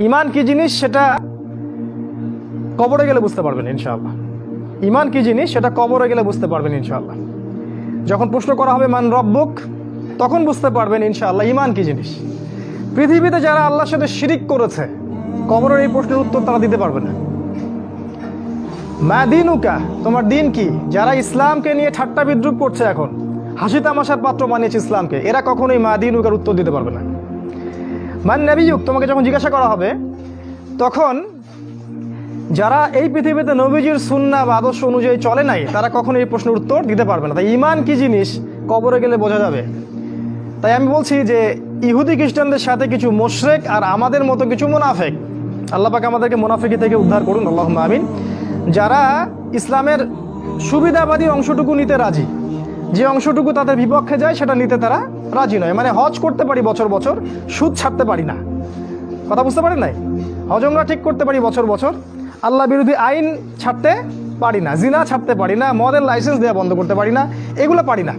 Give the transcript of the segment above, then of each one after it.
ইমান কি জিনিস সেটা কবরে গেলে বুঝতে পারবেন ইনশাআল্লাহ। ইমান কি জিনিস সেটা কবরে গেলে বুঝতে পারবেন ইনশাআল্লাহ। যখন প্রশ্ন করা হবে মান রব্বুক, তখন বুঝতে পারবেন ইনশাআল্লাহ ইমান কি জিনিস। পৃথিবীতে যারা আল্লাহর সাথে শিরিক করেছে, কবরের এই প্রশ্নের উত্তর তারা দিতে পারবে না। মা দিনুকা, তোমার দিন কি? যারা ইসলামকে নিয়ে ঠাট্টা বিদ্রুপ করছে, এখন হাসি তামাশার পাত্র বানিয়েছে ইসলামকে, এরা কখনোই মা দিনুকার উত্তর দিতে পারবে না। মান নবিয়ুক, তোমাকে যখন জিজ্ঞাসা করা হবে, তখন যারা এই পৃথিবীতে নবীজির সুন্নাহ বা আদর্শ অনুযায়ী চলে নাই, তারা কখনো এই প্রশ্নের উত্তর দিতে পারবে না। তাই ইমান কি জিনিস কবরে গেলে বোঝা যাবে। তাই আমি বলছি যে ইহুদি খ্রিস্টানদের সাথে কিছু মুশরিক আর আমাদের মতো কিছু মুনাফিক, আল্লাহ পাক আমাদেরকে মুনাফিকি থেকে উদ্ধার করুন, আল্লাহুম্মা আমিন, যারা ইসলামের সুবিধাবাদী অংশটুকু নিতে রাজি, যে অংশটুকু তাদের বিপক্ষে যায় সেটা নিতে তারা রাজি নয়। মানে হজ করতে পারি বছর বছর, সুদ ছাড়তে পারি না। কথা বুঝতে পারেন নাই? হজ উমরা ঠিক করতে পারি বছর বছর, আল্লাহ বিরোধী আইন ছাড়তে পারি না, জিনা ছাড়তে পারি না, মদের লাইসেন্স দেওয়া বন্ধ করতে পারি না, এগুলো পারি না।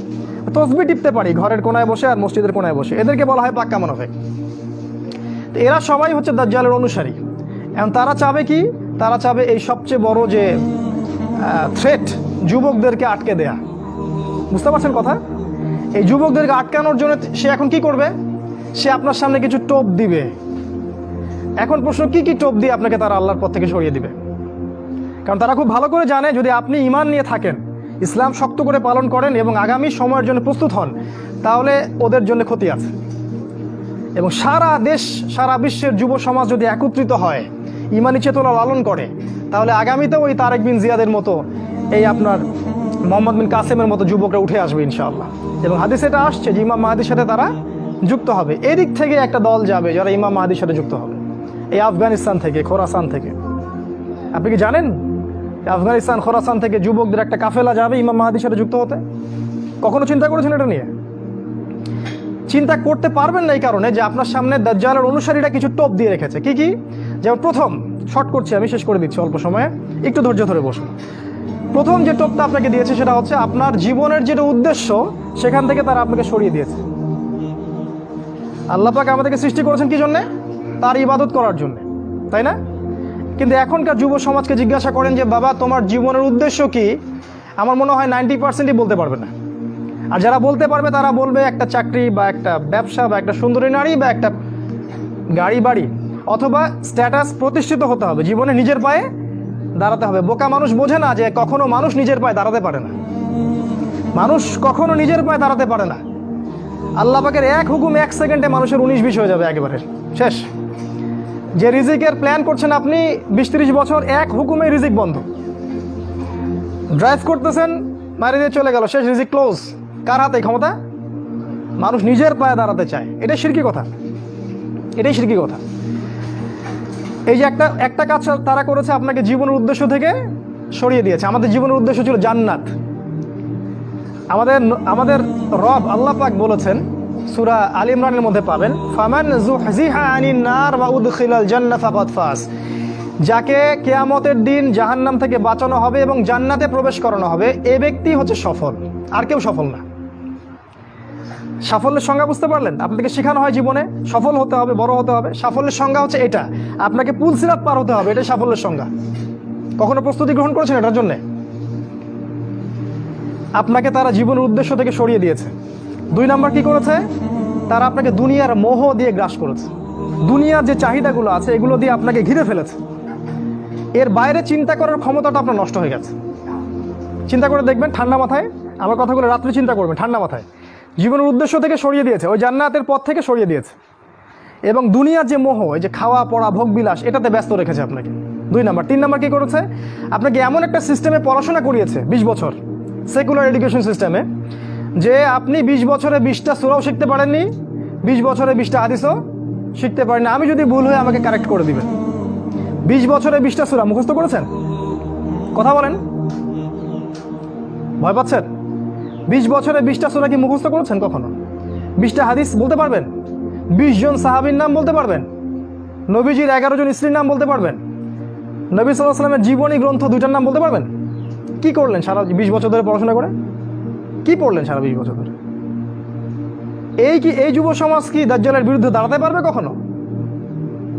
তসবি টিপতে পারি ঘরের কোনায় বসে আর মসজিদের কোনায় বসে, এদেরকে বলা হয় পাক্কা মুনাফিক। তো এরা সবাই হচ্ছে দাজ্জালের অনুসারী। এখন তারা চাবে কি? তারা চাবে এই সবচেয়ে বড় যে থ্রেট, যুবকদেরকে আটকে দেয়া। বুঝতে পারছেন কথা? এই যুবকদেরকে আটকানোর জন্য সে এখন কি করবে? সে আপনার সামনে কিছু টোপ দিবে। এখন প্রশ্ন, কি কি টোপ দিয়ে আপনাকে তারা আল্লাহর পথ থেকে সরিয়ে দিবে? কারণ তারা খুব ভালো করে জানে, যদি আপনি ঈমান নিয়ে থাকেন, ইসলাম শক্ত করে পালন করেন এবং আগামী সময়ের জন্য প্রস্তুত হন, তাহলে ওদের জন্য ক্ষতি আছে। এবং সারা দেশ, সারা বিশ্বের যুব সমাজ যদি একত্রিত হয়, ঈমানি চেতনা লালন করে, তাহলে আগামীতেও ওই তারেক বিন জিয়াদের মতো, এই আপনার মোহাম্মদ বিন কাসেমের মতো যুবকরা উঠে আসবে ইনশাআল্লাহ। এবং হাদিসে এটা আসছে যে ইমাম মাহাদির সাথে তারা যুক্ত হবে। এদিক থেকে একটা দল যাবে যারা ইমাম মাহাদির সাথে যুক্ত হবে, এই আফগানিস্তান থেকে, খোরাসান থেকে। আপনি কি জানেন আফগানিস্তান, খোরাসান থেকে যুবকদের একটা কাফেলা যাবে ইমাম মাহাদির সাথে যুক্ত হতে? কখনো চিন্তা করেছেন এটা নিয়ে? চিন্তা করতে পারবেন না এই কারণে যে আপনার সামনে দাজ্জালের অনুসারীরা কিছু টোপ দিয়ে রেখেছে। কি কি? যেমন প্রথম, শর্ট করছি আমি, শেষ করে দিচ্ছি অল্প সময়ে, একটু ধৈর্য ধরে বসুন। প্রথম যে টোপটা আপনাকে দিয়েছে সেটা হচ্ছে আপনার জীবনের যেটা উদ্দেশ্য, সেখান থেকে তারা আপনাকে সরিয়ে দিয়েছে। আল্লাহ পাক আমাদেরকে সৃষ্টি করেছেন কি জন্যে? তার ইবাদত করার জন্য, তাই না? কিন্তু এখনকার যুব সমাজকে জিজ্ঞাসা করেন যে বাবা তোমার জীবনের উদ্দেশ্য কি, আমার মনে হয় 90%ই বলতে পারবে না। আর যারা বলতে পারবে তারা বলবে একটা চাকরি বা একটা ব্যবসা বা একটা সুন্দরী নারী বা একটা গাড়ি বাড়ি, অথবা স্ট্যাটাস, প্রতিষ্ঠিত হতে হবে, জীবনে নিজের পায়ে দাঁড়াতে হবে। বোকা মানুষ বোঝে না যে কখনো মানুষ নিজের পায়ে দাঁড়াতে পারে না। মানুষ কখনো নিজের পায়ে দাঁড়াতে পারে না। আল্লাহ পাকের এক হুকুম 1 সেকেন্ডে মানুষের 19-20 হয়ে যাবে, একেবারে শেষ। যে রিজিকের প্ল্যান করছেন আপনি 20-30 বছর, এক হুকুমে রিজিক বন্ধ। ড্রাইভ করতেছেন, মারি দিয়ে চলে গেল, শেষ, রিজিক ক্লোজ। কার হাতে ক্ষমতা? মানুষ নিজের পায়ে দাঁড়াতে চায়। এটাই শিরকি কথা, এটাই শিরকি কথা। এই যে একটা কাজ তারা করেছে, আপনাকে জীবনের উদ্দেশ্য থেকে সরিয়ে দিয়েছে। আমাদের জীবনের উদ্দেশ্য ছিল জান্নাত। আমাদের রব আল্লাহ পাক বলেছেন, সূরা আল ইমরানের মধ্যে পাবেন, ফামান যুহজিহা আনিন নার ওয়া উদখিলাল জান্নাহ ফাকাদ ফাজ। যাকে কিয়ামতের দিন জাহান্নাম থেকে বাঁচানো হবে এবং জান্নাতে প্রবেশ করানো হবে, এ ব্যক্তি হচ্ছে সফল, আর কেউ সফল না। সাফল্যের সংজ্ঞা বুঝতে পারলেন? আপনাকে শেখানো হয় জীবনে সফল হতে হবে, বড় হতে হবে। সাফল্যের সংজ্ঞা হচ্ছে এটা, আপনাকে পুল সিরাত পার হতে হবে, এটাই সাফল্যের সংজ্ঞা। কখনো প্রস্তুতি গ্রহণ করেছেন এটার জন্যে? আপনাকে তারা জীবনের উদ্দেশ্য থেকে সরিয়ে দিয়েছে। 2 নম্বর কি করেছে? তারা আপনাকে দুনিয়ার মোহ দিয়ে গ্রাস করেছে। দুনিয়ার যে চাহিদাগুলো আছে এগুলো দিয়ে আপনাকে ঘিরে ফেলেছে। এর বাইরে চিন্তা করার ক্ষমতাটা আপনার নষ্ট হয়ে গেছে। চিন্তা করে দেখবেন ঠান্ডা মাথায়, আমার কথাগুলো রাত্রে চিন্তা করবেন ঠান্ডা মাথায়। জীবনের উদ্দেশ্য থেকে সরিয়ে দিয়েছে, ওই জান্নাতের পথ থেকে সরিয়ে দিয়েছে। এবং দুনিয়ার যে মোহ, এই যে খাওয়া পড়া ভোগ বিলাস, এটাতে ব্যস্ত রেখেছে আপনাকে। 2 নম্বর। 3 নম্বর কি করেছে? আপনাকে এমন একটা সিস্টেমে পড়াশোনা করিয়েছে 20 বছর, সেকুলার এডুকেশন সিস্টেমে, যে আপনি 20 বছরে 20টা সূরাও শিখতে পারেননি, 20 বছরে 20টা হাদিসও শিখতে পারেননি। আমি যদি ভুল হয়ে আমাকে কারেক্ট করে দিবেন। 20 বছরে 20টা সূরা মুখস্থ করেছেন? কথা বলেন, ভয় পাচ্ছেন? 20 বছরে 20টা সূরা কি মুখস্থ করেছেন কখনো? 20টা হাদিস বলতে পারবেন? 20 জন সাহাবীর নাম বলতে পারবেন? নবীজির 11 জন স্ত্রীর নাম বলতে পারবেন? নবী সাল্লাল্লাহু আলাইহি ওয়াসাল্লামের জীবনী গ্রন্থ 2টার নাম বলতে পারবেন? কি করলেন সারা 20 বছর ধরে পড়াশোনা করে? কি পড়লেন সারা 20 বছর ধরে? এই যুব সমাজ কি দাজ্জালের বিরুদ্ধে দাঁড়াতে পারবে কখনো?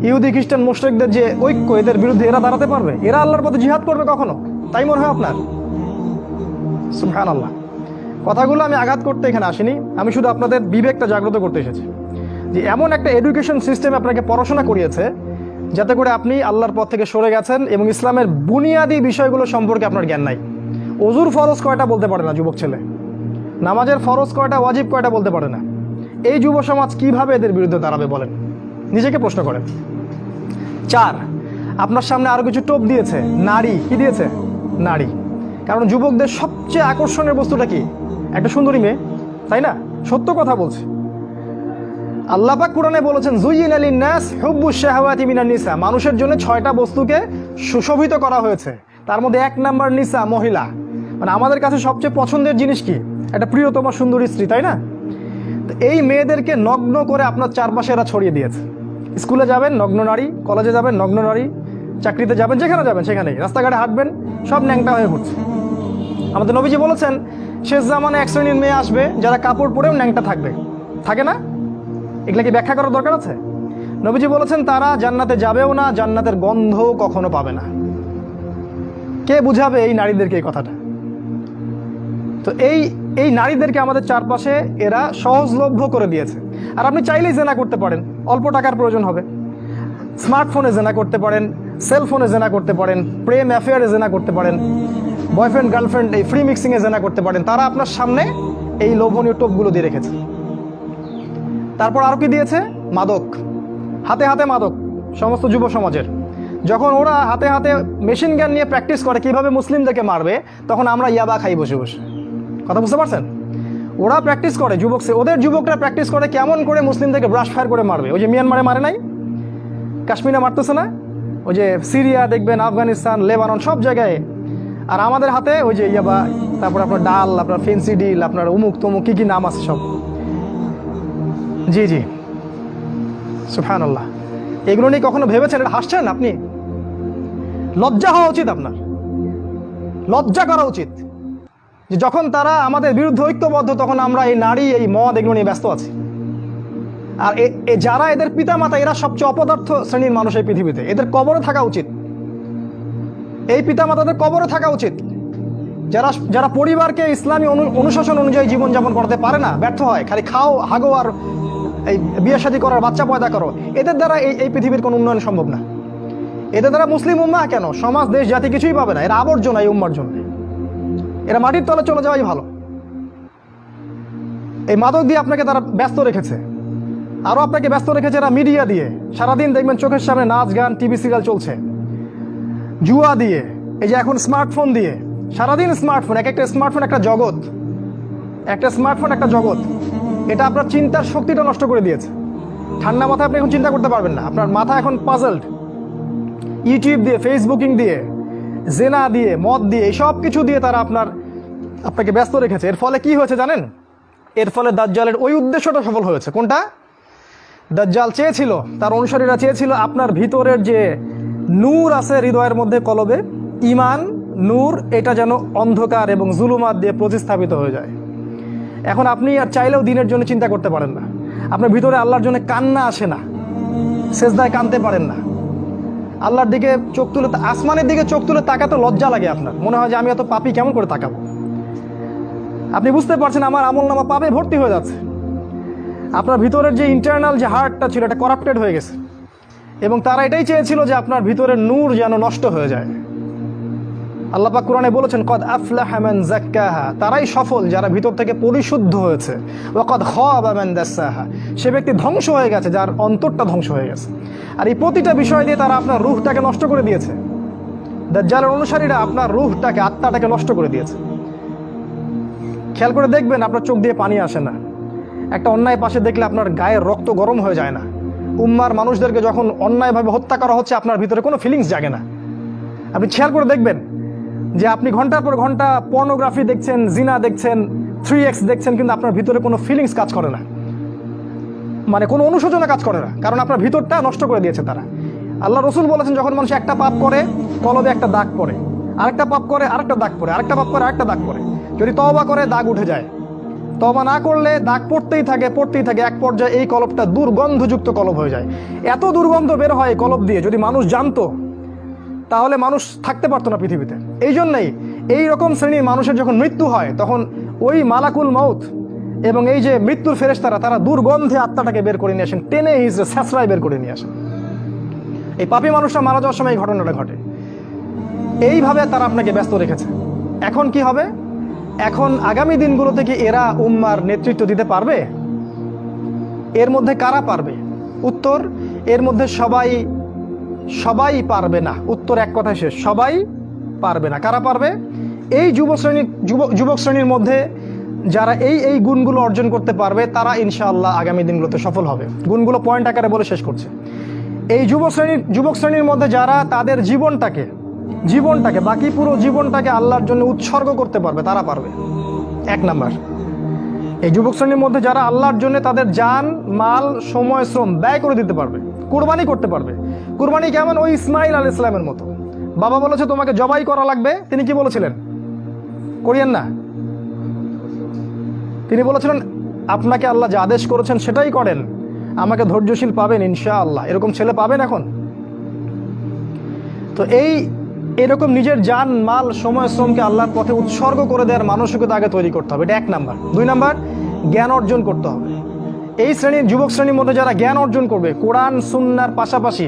ইহুদি খ্রিস্টান মুশরিকদের যে ঐক্য, এদের বিরুদ্ধে এরা দাঁড়াতে পারবে? এরা আল্লাহর পথে জিহাদ করবে কখনো? তাই মনে হয় আপনার? সুবহানাল্লাহ। কথাগুলো আমি আঘাত করতে এখানে আসিনি, আমি শুধু আপনাদের বিবেকটা জাগ্রত করতে এসেছি যে এমন একটা এডুকেশন সিস্টেম আপনাকে পড়াশোনা করিয়েছে যাতে করে আপনি আল্লাহর পথ থেকে সরে গেছেন এবং ইসলামের বুনিয়াদি বিষয়গুলো সম্পর্কে আপনার জ্ঞান নাই। ওযুর ফরজ কয়টা বলতে পারে না যুবক ছেলে, নামাজের ফরজ কয়টা, ওয়াজিব কয়টা বলতে পারে না। এই যুব সমাজ কিভাবে এদের বিরুদ্ধে দাঁড়াবে বলেন? নিজেকে প্রশ্ন করেন। 4, আপনার সামনে আরো কিছু টোপ দিয়েছে। নারী, কি দিয়েছে? নারী। কারণ যুবকদের সবচেয়ে আকর্ষণের বস্তুটা কি? একটা সুন্দরী মেয়ে, তাই না? সত্য কথা বলছে। আল্লাহ পাক কোরআনে বলেছেন যুয়িনা লিন-নাস হুব্বুশ শাহাওয়াতি মিনান নিসা, মানুষের জন্য 6টা বস্তুকে সুশোভিত করা হয়েছে, তার মধ্যে 1 নাম্বার নিসা, মহিলা। মানে আমাদের কাছে সবচেয়ে পছন্দের জিনিস কি? একটা প্রিয়তমা সুন্দরী স্ত্রী, তাই না? তো এই মেয়েদেরকে নগ্ন করে আপনার চারপাশে এরা ছড়িয়ে দিয়েছে। স্কুলে যাবেন নগ্ন নারী, কলেজে যাবেন নগ্ন নারী, চাকরিতে যাবেন, যেখানে যাবেন সেখানেই, রাস্তাঘাটে হাঁটবেন সব ন্যাংটা হয়ে ঘুরছে। আমাদের নবীজি বলেছেন শেষ জামানে এক শ্রেণীর মেয়ে আসবে যারা কাপড় পরেও ন্যাংটা থাকবে, থাকে না? এগুলা কি ব্যাখ্যা করার দরকার আছে? নবীজি বলেছেন তারা জান্নাতে যাবেও না, জান্নাতের গন্ধও কখনো পাবে না। কে বুঝাবে এই নারীদেরকে এই কথাটা? তো এই নারীদেরকে আমাদের চারপাশে এরা সহজলভ্য করে দিয়েছে। আর আপনি চাইলেই জেনা করতে পারেন, অল্প টাকার প্রয়োজন হবে। স্মার্টফোনে জেনা করতে পারেন, সেলফোনে জেনা করতে পারেন, প্রেম অ্যাফেয়ারে জেনা করতে পারেন, বয়ফ্রেন্ড গার্লফ্রেন্ড এই ফ্রি মিক্সিংয়ে জেনা করতে পারেন। তারা আপনার সামনে এই লোভনীয় টোপগুলো দিয়ে রেখেছে। তারপর আরও কি দিয়েছে? মাদক, হাতে হাতে মাদক সমস্ত যুব সমাজের। যখন ওরা হাতে হাতে মেশিন গান নিয়ে প্র্যাকটিস করে কিভাবে মুসলিমদেরকে মারবে, তখন আমরা ইয়াবা খাই বসে বসে। কথা বুঝতে পারছেন? ওরা প্র্যাকটিস করে, ওদের যুবকরা প্র্যাকটিস করে কেমন করে মুসলিমদেরকে ব্রাশ ফায়ার করে মারবে। ওই যে মিয়ানমারে মারে নাই, কাশ্মীরে মারতেছে না, ওই যে সিরিয়া দেখবেন, আফগানিস্তান, লেবানন, সব জায়গায়। আর আমাদের হাতে ওই যে ইয়াবা, তারপর আপনার ডাল, আপনার ফেন্সি ডিল, আপনার উমুক তমুক কী কী নাম আছে সব। জি জি, সুবহানাল্লাহ। এগুলো নিয়ে কখনো ভেবেছেন? এটা হাসছেন আপনি? লজ্জা হওয়া উচিত আপনার, লজ্জা করা উচিত যে যখন তারা আমাদের বিরুদ্ধে ঐক্যবদ্ধ তখন আমরা এই নারী, এই মদ, এগুলো নিয়ে ব্যস্ত আছি। আর যারা এদের পিতামাতা, এরা সবচেয়ে অপদার্থ শ্রেণীর মানুষ এই পৃথিবীতে। এদের কবরে থাকা উচিত, এই পিতামাতাদের কবরে থাকা উচিত। যারা পরিবারকে ইসলামী অনুশাসন অনুযায়ী জীবনযাপন করতে পারে না, ব্যর্থ হয়, খালি খাও, হাগো আর এই বিয়ে শাদী করার, বাচ্চা পয়দা করো, এদের দ্বারা এই পৃথিবীর কোনো উন্নয়ন সম্ভব না। এদের দ্বারা মুসলিম উম্মাহ কেন, সমাজ, দেশ, জাতি কিছুই পাবে না। এরা আবর্জনা এই উম্মার জন্য। এরা মাটির তলে চলে যাওয়াই ভালো। এই মাদক দিয়ে আপনাকে তারা ব্যস্ত রেখেছে। আরও আপনাকে ব্যস্ত রেখেছে এরা মিডিয়া দিয়ে। সারাদিন দেখবেন চোখের সামনে নাচ গান, টিভি সিরিয়াল চলছে। জুয়া দিয়ে, এই যে এখন স্মার্টফোন দিয়ে, সারাদিন স্মার্টফোন, একটা স্মার্টফোন একটা জগৎ, একটা স্মার্টফোন একটা জগৎ। এটা আপনার চিন্তার শক্তিটা নষ্ট করে দিয়েছে। ঠান্ডা মাথায় আপনি এখন চিন্তা করতে পারবেন না, আপনার মাথা এখন পাজলড। ইউটিউব দিয়ে, ফেসবুকিং দিয়ে, জেনা দিয়ে, মদ দিয়ে, এই সব কিছু দিয়ে তারা আপনাকে ব্যস্ত রেখেছে। এর ফলে কি হয়েছে জানেন? এর ফলে দাজ্জালের ওই উদ্দেশ্যটা সফল হয়েছে। কোনটা? দাজ্জাল চেয়েছিল, তার অনুসারীরা চেয়েছিল আপনার ভিতরের যে নূর আছে হৃদয়ের মধ্যে, কলবে ঈমান নূর, এটা যেন অন্ধকার এবং জুলুমাত দিয়ে প্রতিস্থাপিত হয়ে যায়। এখন আপনি আর চাইলেও দিনের জন্য চিন্তা করতে পারেন না। আপনার ভিতরে আল্লাহর জন্য কান্না আসে না, সেজদায় কাঁদতে পারেন না, আল্লাহর দিকে চোখ তুলে, আসমানের দিকে চোখ তুলে তাকাতে লজ্জা লাগে। আপনার মনে হয় যে আমি এত পাপী, কেমন করে তাকাবো? আপনি বুঝতে পারছেন আমার আমলনামা পাপে ভর্তি হয়ে যাচ্ছে। আপনার ভিতরের যে ইন্টারনাল যে হার্টটা ছিল, এটা করাপ্টেড হয়ে গেছে। এবং তারা এটাই চেয়েছিল যে আপনার ভিতরের নূর যেন নষ্ট হয়ে যায়। আল্লাহ পাক কোরআনে বলেছেন কদ আফলাহা মান যাক্কাহা, তারাই সফল যারা ভিতর থেকে পরিশুদ্ধ হয়েছে। ওয়া কদ খাবা মান দাসাহা, সে ব্যক্তি ধ্বংস হয়ে গেছে যার অন্তরটা ধ্বংস হয়ে গেছে। আর এই প্রতিটা বিষয় দিয়ে তারা আপনার রূহটাকে নষ্ট করে দিয়েছে। দাজ্জালের অনুসারীরা আপনার রূহটাকে, আত্মাটাকে নষ্ট করে দিয়েছে। খেয়াল করে দেখবেন আপনার চোখ দিয়ে পানি আসে না, একটা অন্যায় পাশে দেখলে আপনার গায়ের রক্ত গরম হয়ে যায় না। উম্মার মানুষদেরকে যখন অন্যায়ভাবে হত্যা করা হচ্ছে আপনার ভিতরে কোনো ফিলিংস জাগে না। আপনি খেয়াল করে দেখবেন যে আপনি ঘন্টার পর ঘন্টা পর্নোগ্রাফি দেখছেন, জিনা দেখছেন, 3x দেখছেন, কিন্তু আপনার ভিতরে কোনো ফিলিংস কাজ করে না, মানে কোনো অনুশোচনা কাজ করে না, কারণ আপনার ভিতরটা নষ্ট করে দিয়েছে তারা। আল্লাহ রসুল বলেছেন যখন মানুষ একটা পাপ করে কলবে একটা দাগ পড়ে, আরেকটা পাপ করে আরেকটা দাগ পড়ে, আরেকটা পাপ করে আরেকটা দাগ পড়ে। যদি তওবা করে দাগ উঠে যায়, তওবা না করলে দাগ পড়তেই থাকে, এক পর্যায়ে এই কলবটা দুর্গন্ধযুক্ত কলব হয়ে যায়। এত দুর্গন্ধ বের হয় এই কলব দিয়ে, যদি মানুষ জানতো তাহলে মানুষ থাকতে পারতো না পৃথিবীতে। এই জন্যই এই রকম শ্রেণীর মানুষের যখন মৃত্যু হয় তখন ওই মালাকুল মউত এবং এই যে মৃত্যুর ফেরেশতারা তারা দুর্গন্ধে আত্মাটাকে বের করে নিয়ে আসেন, টেনে হিজড়ে স্যাঁচড়ায় বের করে নিয়ে আসেন। এই পাপী মানুষরা মারা যাওয়ার সময় এই ঘটনাটা ঘটে। এইভাবে তারা আপনাকে ব্যস্ত রেখেছে। এখন কি হবে? এখন আগামী দিনগুলোতে কি এরা উম্মার নেতৃত্ব দিতে পারবে? এর মধ্যে কারা পারবে? উত্তর, এর মধ্যে সবাই পারবে না। উত্তর এক কথায় শেষ, সবাই পারবে না। কারা পারবে? এই যুবক শ্রেণীর মধ্যে যারা এই গুণগুলো অর্জন করতে পারবে তারা ইনশাআল্লাহ আগামী দিনগুলোতে সফল হবে। গুণগুলো পয়েন্ট আকারে বলে শেষ করছে। এই যুবক শ্রেণীর মধ্যে যারা তাদের জীবনটাকে বাকি পুরো জীবনটাকে আল্লাহর জন্য উৎসর্গ করতে পারবে তারা পারবে। এক নাম্বার, এই যুবক শ্রেণীর মধ্যে যারা আল্লাহর জন্য তাদের জান, মাল, সময়, শ্রম ব্যয় করে দিতে পারবে, কুরবানি করতে পারবে। কুরবানি কেমন? ওই ইসমাইল আলাইহিস সালামের মতো। বাবা বলেছে তোমাকে জবাই করা লাগবে, তিনি কি বলেছিলেন? করিয়েন না। তিনি বলেছিলেন আপনাকে আল্লাহ যা আদেশ করেছেন সেটাই করেন, আমাকে ধৈর্যশীল পাবেন ইনশাআল্লাহ। এরকম ছেলে পাবেন এখন? তো এরকম নিজের জান, মাল, সময়, শ্রমকে আল্লাহর পথে উৎসর্গ করে দেওয়ার মানসিকতা আগে তৈরি করতে হবে। এটা এক নাম্বার। দুই নাম্বার, জ্ঞান অর্জন করতে হবে। এই যুবক শ্রেণীর মধ্যে যারা জ্ঞান অর্জন করবে, কোরআন সুন্নাহর পাশাপাশি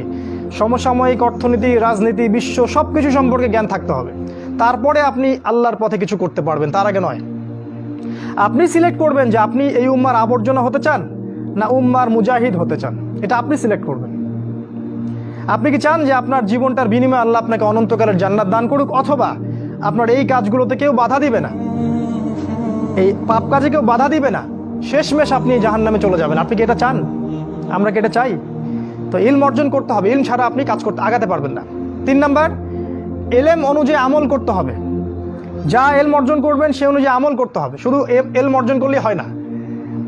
সমসাময়িক অর্থনীতি, রাজনীতি, বিশ্ব সব কিছু সম্পর্কে জ্ঞান থাকতে হবে। তারপরে আপনি আল্লাহর পথে কিছু করতে পারবেন, তার আগে নয়। আপনি সিলেক্ট করবেন যে আপনি এই উম্মার আবর্জনা হতে চান না উম্মার মুজাহিদ হতে চান, এটা আপনি সিলেক্ট করবেন। আপনি কি চান যে আপনার জীবনটার বিনিময়ে আল্লাহ আপনাকে অনন্তকালের জান্নাত দান করুক, অথবা আপনার এই কাজগুলোতে কেউ বাধা দিবে না, এই পাপ কাজে কেউ বাধা দিবে না, শেষমেশ আপনি জাহান্নামে চলে যাবেন? আপনি কি এটা চান? আমরা কি এটা চাই? তো ইলম অর্জন করতে হবে। ইলম ছাড়া আপনি কাজ করতে আগাতে পারবেন না। তিন নাম্বার, এলেম অনুযায়ী আমল করতে হবে। যা এলম অর্জন করবেন সে অনুযায়ী আমল করতে হবে। শুধু এলম অর্জন করলেই হয় না,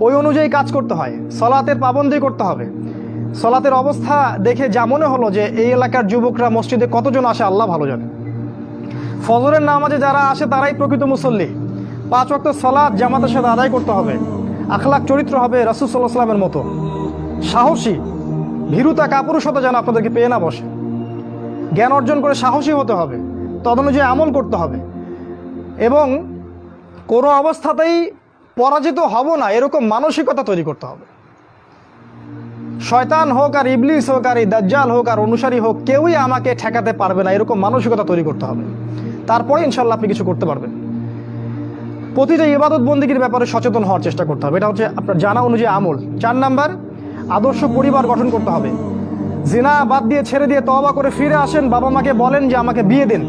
ওই অনুযায়ী কাজ করতে হয়। সলাতের পাবন্দি করতে হবে। সলাতের অবস্থা দেখে যা মনে হলো যে এই এলাকার যুবকরা মসজিদে কতজন আসে আল্লাহ ভালো জানে। ফজরের নামাজে যারা আসে তারাই প্রকৃত মুসল্লি। 5 ওয়াক্ত সলাত জামাতের সাথে আদায় করতে হবে। আখলাক চরিত্র হবে রাসূল সাল্লাল্লাহু আলাইহি ওয়াসাল্লামের মতো সাহসী, ভীরুতা কাপুরুষতা যেন আপনাদেরকে পেয়ে না বসে। জ্ঞান অর্জন করে সাহসী হতে হবে, তদনুযায়ী আমল করতে হবে, এবং কোনো অবস্থাতেই পরাজিত হব না এরকম মানসিকতা তৈরি করতে হবে। শয়তান হোক আর ইবলিস হোক আর এই দাজ্জাল হোক আর অনুসারী হোক, কেউই আমাকে ঠেকাতে পারবে না এরকম মানসিকতা তৈরি করতে হবে। তারপরে ইনশাল্লাহ আপনি কিছু করতে পারবেন। প্রতিটা ইবাদত বন্দেগীর ব্যাপারে সচেতন হওয়ার চেষ্টা করতে হবে, এটা হচ্ছে আপনার জানা অনুযায়ী আমল। 4 নাম্বার, আদর্শ পরিবার গঠন করতে হবে। জিনা বাদ দিয়ে ছেড়ে দিয়ে তওবা করে ফিরে আসেন, বাবা মাকে বলেন যে আমাকে বিয়ে দিন।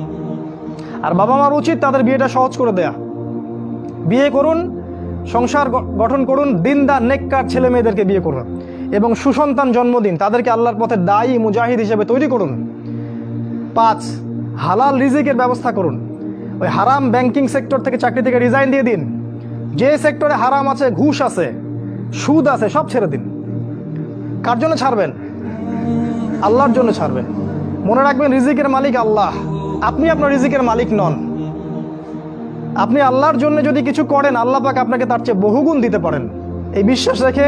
আর বাবা মার উচিত তাদের বিয়েটা সহজ করে দেয়া। বিয়ে করুন, সংসার গঠন করুন, দিনদার নেককার ছেলে মেয়েদেরকে বিয়ে করুন এবং সুসন্তান জন্ম দিন, তাদেরকে আল্লাহর পথে দায়ী মুজাহিদ হিসেবে তৈরি করুন। 5, হালাল রিজিকের ব্যবস্থা করুন। ওই হারাম ব্যাংকিং সেক্টর থেকে, চাকরি থেকে রিজাইন দিয়ে দিন। যে সেক্টরে হারাম আছে, ঘুষ আছে, সুদ আছে, সব ছেড়ে দিন। কার জন্য ছাড়বেন? আল্লাহর জন্য ছাড়বেন। মনে রাখবেন রিজিকের মালিক আল্লাহ, আপনি আপনার রিজিকের মালিক নন। আপনি আল্লাহর জন্য যদি কিছু করেন, আল্লাহ পাক আপনাকে তার চেয়ে বহুগুণ দিতে পারেন। এই বিশ্বাস রেখে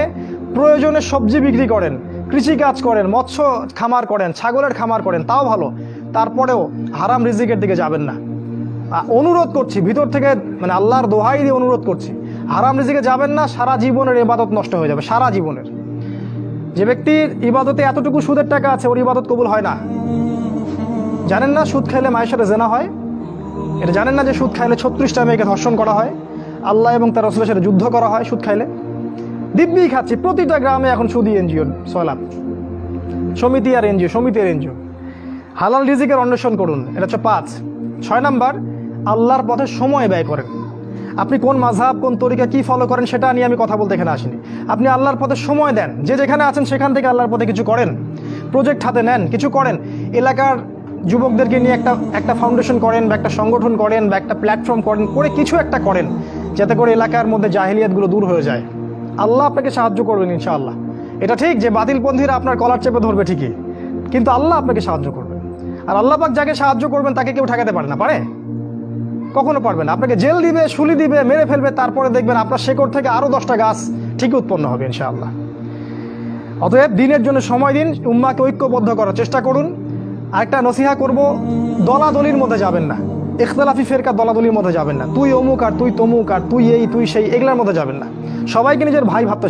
প্রয়োজনে সবজি বিক্রি করেন, কৃষিকাজ করেন, মৎস্য খামার করেন, ছাগলের খামার করেন, তাও ভালো। তারপরেও হারাম রিজিকের দিকে যাবেন না। অনুরোধ করছি ভিতর থেকে, মানে আল্লাহর দোহাই দিয়ে অনুরোধ করছি, হারাম রিজিকে যাবেন না। সারা জীবনের ইবাদত নষ্ট হয়ে যাবে, সারা জীবনের। যে ব্যক্তির ইবাদতে এতটুকু সুদের টাকা আছে, ওর ইবাদত কবুল হয় না। জানেন না সুদ খাইলে মায়ের সাথে জেনা হয়? এটা জানেন না যে সুদ খাইলে 36টা মেয়েকে ধর্ষণ করা হয়, আল্লাহ এবং তার রাসূলের সাথে যুদ্ধ করা হয় সুদ খাইলে? দিব্যি খাচ্ছি, প্রতিটা গ্রামে এখন সুদী এনজিও, সয়লাভ সমিতি আর এনজিও, সমিতি আর এনজিও। হালাল রিজিকের অন্বেষণ করুন, এটা হচ্ছে 5। 6 নাম্বার, আল্লাহর পথে সময় ব্যয় করেন। আপনি কোন মাযহাব, কোন তরিকা, কি ফলো করেন সেটা নিয়ে আমি কথা বলতে এখানে আসিনি। আপনি আল্লাহর পথে সময় দেন, যে যেখানে আছেন সেখান থেকে আল্লাহর পথে কিছু করেন, প্রজেক্ট হাতে নেন, কিছু করেন। এলাকার যুবকদেরকে নিয়ে একটা ফাউন্ডেশন করেন, বা একটা সংগঠন করেন, বা একটা প্ল্যাটফর্ম করেন, করে কিছু একটা করেন, যাতে করে এলাকার মধ্যে জাহেলিয়াতগুলো দূর হয়ে যায়। আল্লাহ আপনাকে সাহায্য করবেন ইনশাআল্লাহ। এটা ঠিক যে বাতিলপন্থীরা আপনার কলার চেপে ধরবে ঠিকই, কিন্তু আল্লাহ আপনাকে সাহায্য করবেন। আর আল্লাহ পাক যাকে সাহায্য করবেন তাকে কেউ ঠেকাতে পারে না, পারে? কখনো পারবেন না। আপনাকে জেল দিবে, শুলি দিবে, মেরে ফেলবে, তারপরে দেখবেন আপনার শেকড় থেকে আরও 10টা গাছ ঠিকই উৎপন্ন হবে ইনশাআল্লাহ। অতএব দিনের জন্য সময় দিন, উম্মাকে ঐক্যবদ্ধ করার চেষ্টা করুন। আরেকটা নসিহা করব, দলাদলির মধ্যে যাবেন না, ইখতিলাফি ফেরকা দলাদলির মধ্যে যাবেন না। তুই অমুক আর তুই তমুক আর তুই এই তুই সেই, এগুলোর মধ্যে যাবেন না। সবাইকে নিজের ভাই ভাবতে